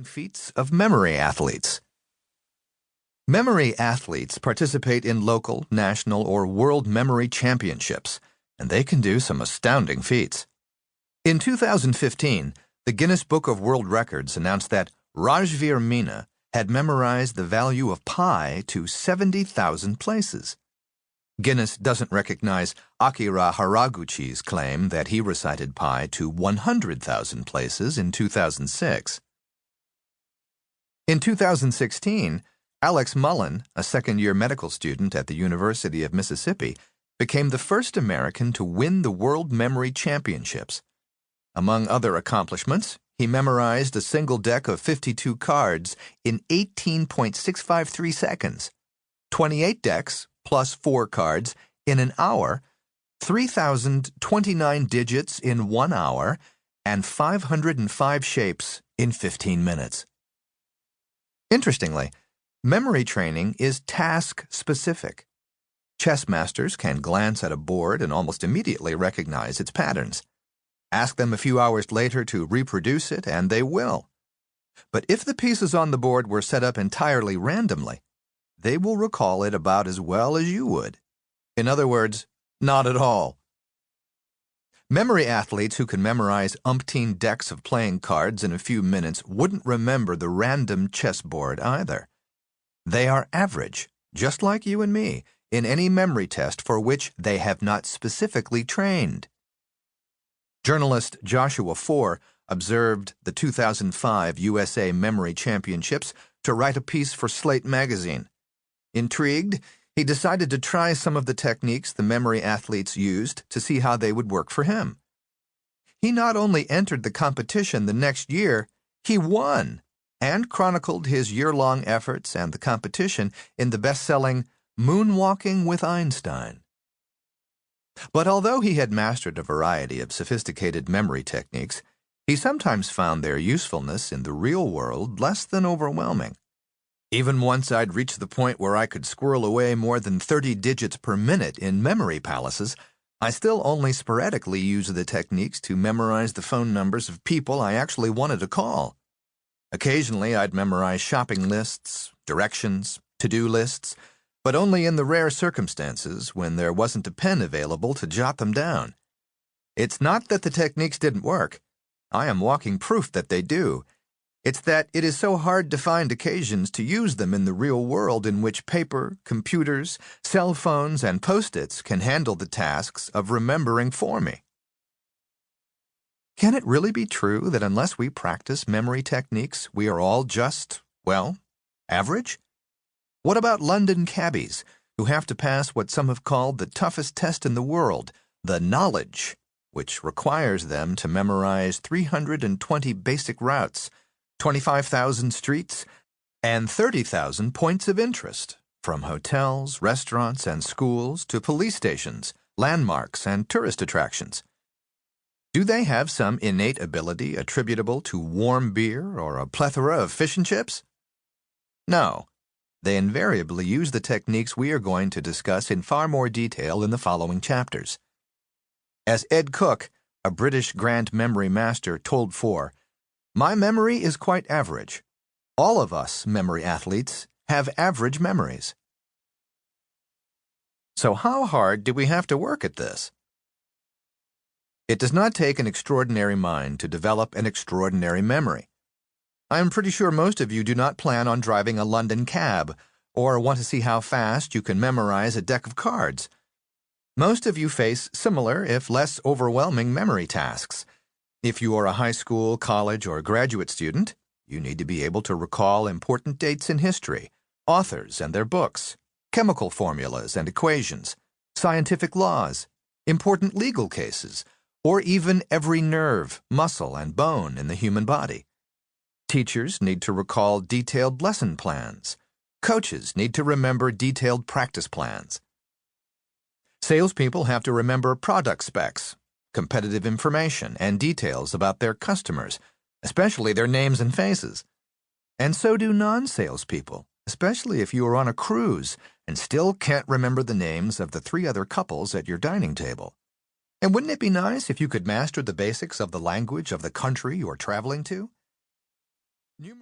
Feats of memory athletes. Memory athletes participate in local, national, or world memory championships, and they can do some astounding feats. In 2015, the Guinness Book of World Records announced that Rajveer Meena had memorized the value of pi to 70,000 places. Guinness doesn't recognize Akira Haraguchi's claim that he recited pi to 100,000 places in 2006. In 2016, Alex Mullen, a second-year medical student at the University of Mississippi, became the first American to win the World Memory Championships. Among other accomplishments, he memorized a single deck of 52 cards in 18.653 seconds, 28 decks plus 4 cards in an hour, 3,029 digits in 1 hour, and 505 shapes in 15 minutes. Interestingly, memory training is task-specific. Chess masters can glance at a board and almost immediately recognize its patterns. Ask them a few hours later to reproduce it, and they will. But if the pieces on the board were set up entirely randomly, they will recall it about as well as you would. In other words, not at all. Memory athletes who can memorize umpteen decks of playing cards in a few minutes wouldn't remember the random chessboard either. They are average, just like you and me, in any memory test for which they have not specifically trained. Journalist Joshua Foer observed the 2005 USA Memory Championships to write a piece for Slate magazine. Intrigued, he decided to try some of the techniques the memory athletes used to see how they would work for him. He not only entered the competition the next year, he won and chronicled his year-long efforts and the competition in the best-selling Moonwalking with Einstein. But although he had mastered a variety of sophisticated memory techniques, he sometimes found their usefulness in the real world less than overwhelming. Even once I'd reached the point where I could squirrel away more than 30 digits per minute in memory palaces, I still only sporadically used the techniques to memorize the phone numbers of people I actually wanted to call. Occasionally, I'd memorize shopping lists, directions, to-do lists, but only in the rare circumstances when there wasn't a pen available to jot them down. It's not that the techniques didn't work. I am walking proof that they do. It's that it is so hard to find occasions to use them in the real world in which paper, computers, cell phones, and Post-its can handle the tasks of remembering for me. Can it really be true that unless we practice memory techniques, we are all just, well, average? What about London cabbies, who have to pass what some have called the toughest test in the world, the knowledge, which requires them to memorize 320 basic routes, 25,000 streets, and 30,000 points of interest, from hotels, restaurants, and schools to police stations, landmarks, and tourist attractions? Do they have some innate ability attributable to warm beer or a plethora of fish and chips? No. They invariably use the techniques we are going to discuss in far more detail in the following chapters. As Ed Cook, a British Grand Memory Master, told Foer, "My memory is quite average. All of us memory athletes have average memories." So how hard do we have to work at this? It does not take an extraordinary mind to develop an extraordinary memory. I am pretty sure most of you do not plan on driving a London cab or want to see how fast you can memorize a deck of cards. Most of you face similar, if less overwhelming, memory tasks. If you are a high school, college, or graduate student, you need to be able to recall important dates in history, authors and their books, chemical formulas and equations, scientific laws, important legal cases, or even every nerve, muscle, and bone in the human body. Teachers need to recall detailed lesson plans. Coaches need to remember detailed practice plans. Salespeople have to remember product specs, competitive information, and details about their customers, especially their names and faces. And so do non-salespeople, especially if you are on a cruise and still can't remember the names of the 3 other couples at your dining table. And wouldn't it be nice if you could master the basics of the language of the country you're traveling to? Numerous